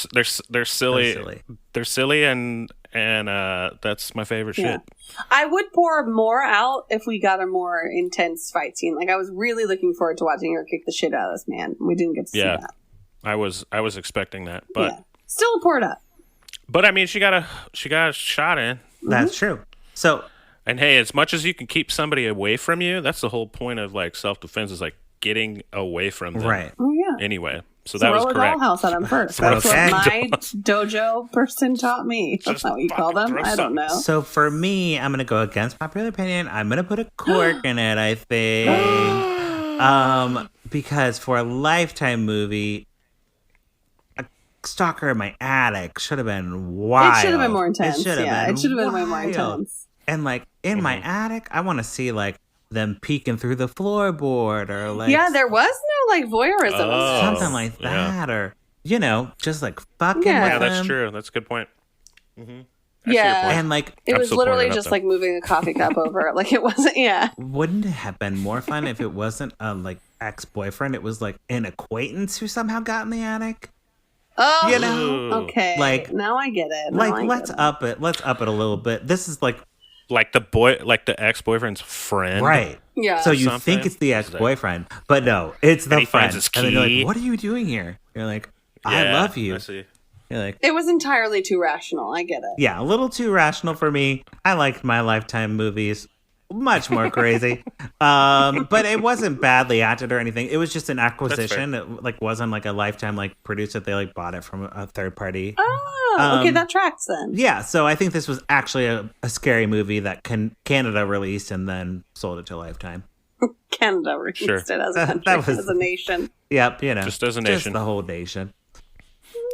silly. They're silly and that's my favorite shit. I would pour more out if we got a more intense fight scene. Like, I was really looking forward to watching her kick the shit out of this man. We didn't get to see that. I was expecting that, but still pour it up. But I mean, she got a shot in. That's true. So, and hey, as much as you can keep somebody away from you, that's the whole point of like self-defense. Is like getting away from them. Right. Oh, yeah. Anyway, so that was Throw a correct. dollhouse at him first. That's what my dojo person taught me. That's not what you call them. I don't know. So for me, I'm going to go against popular opinion. I'm going to put a cork in it, I think. Because for a Lifetime movie, a Stalker in my attic should have been wild. It should have been more intense. It should have been way more intense. And like in my attic, I want to see like them peeking through the floorboard or like there was no like voyeurism, something like that, or just like fucking with them. That's true. That's a good point. Mm-hmm. And like it was literally just like moving a coffee cup over. Like it wasn't. Yeah. Wouldn't it have been more fun if it wasn't a like ex-boyfriend? It was like an acquaintance who somehow got in the attic. Oh, okay. Like now I get it. Let's up it. Let's up it a little bit. This is like the ex-boyfriend's friend, right? Yeah. So you think it's the ex-boyfriend, but no, it's the friend. And then you're like, "What are you doing here?" You're like, "I love you." I see. You're like, it was entirely too rational. I get it. Yeah, a little too rational for me. I liked my Lifetime movies much more crazy, but it wasn't badly acted or anything. It was just an acquisition. It like wasn't like a Lifetime like produced it. They like bought it from a third party. Oh, okay, that tracks then. Yeah, so I think this was actually a scary movie that Canada released and then sold it to Lifetime. Canada released it as a country, as a nation. Yep, just as a nation, just the whole nation.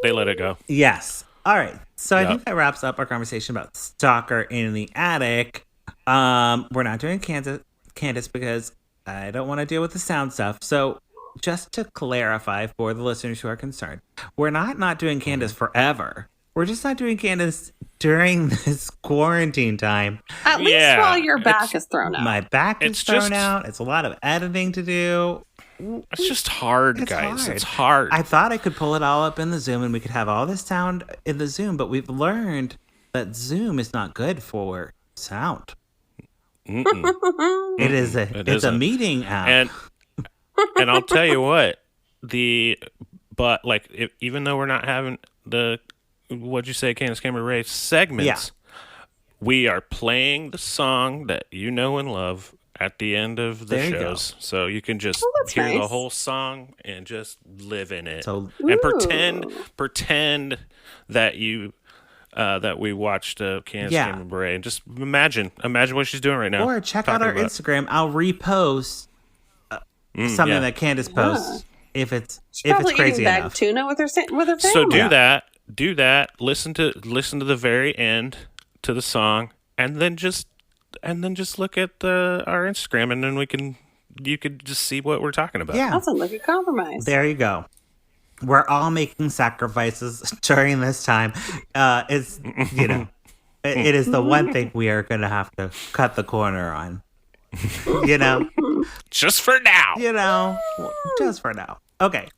They let it go. Yes. All right. So I think that wraps up our conversation about Stalker in the attic. We're not doing Candace because I don't want to deal with the sound stuff. So just to clarify for the listeners who are concerned, we're not doing Candace forever. We're just not doing Candace during this quarantine time. At least while your back is thrown out. My back is thrown out. It's a lot of editing to do. It's just hard, guys. It's hard. I thought I could pull it all up in the Zoom and we could have all this sound in the Zoom, but we've learned that Zoom is not good for sound. It's a meeting app. And I'll tell you what, even though we're not having the what'd you say, Candace Cameron Ray segments, we are playing the song that you know and love at the end of the shows, so you can just hear the whole song and just live in it, and pretend that you that we watched Candace Cameron Bure, and just imagine what she's doing right now. Or check out our Instagram. I'll repost something that Candace posts if it's crazy eating enough. Tuna with her family. So do that. Listen to the very end to the song, and then just look at our Instagram, and then you could just see what we're talking about. Yeah, that sounds like a compromise. There you go. We're all making sacrifices during this time. It's it is the one thing we are going to have to cut the corner on. Just for now. Just for now. Okay.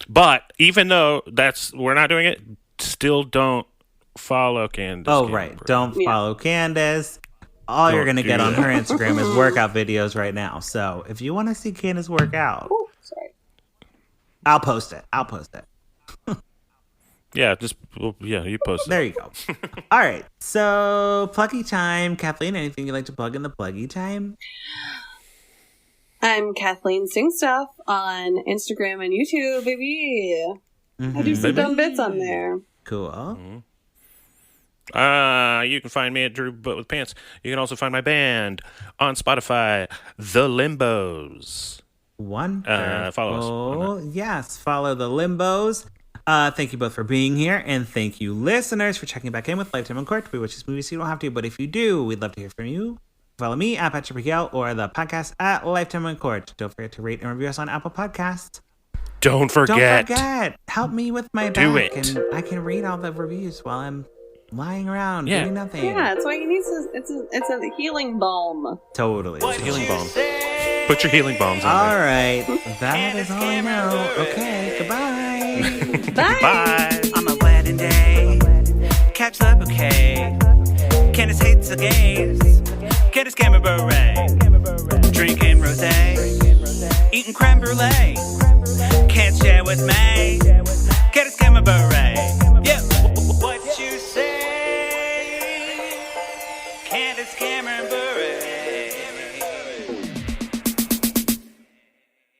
But even though we're not doing it, still don't follow Candace. Oh, right. Don't follow Candace. All you're going to get on her Instagram is workout videos right now. So if you want to see Candace work out, I'll post it. Yeah, you post it. There you go. All right. So pluggy time. Kathleen, anything you'd like to plug in the pluggy time? I'm Kathleen Sing Stuff on Instagram and YouTube, baby. I do some dumb bits on there. Cool. You can find me at Drew But With Pants. You can also find my band on Spotify, The Limbos. Wonderful. Follow us. Yes, follow The Limbos. Thank you both for being here, and thank you, listeners, for checking back in with Lifetime in Court. We watch this movie, so you don't have to, but if you do, we'd love to hear from you. Follow me at Patrick Miguel or the podcast at Lifetime in Court. Don't forget to rate and review us on Apple Podcasts. Don't forget. Help me with my back, and I can read all the reviews while I'm lying around doing nothing. Yeah, it's what you need. It's a healing balm. Totally. It's a healing balm. Put your healing balms on all there. Right. That is all I know. Okay, goodbye. Bye. On my wedding day, catch the bouquet. Candace hates the gays. Candace Cameron Bure. Drinking rosé. Eating creme brulee. Can't share with me. Candace Cameron Bure.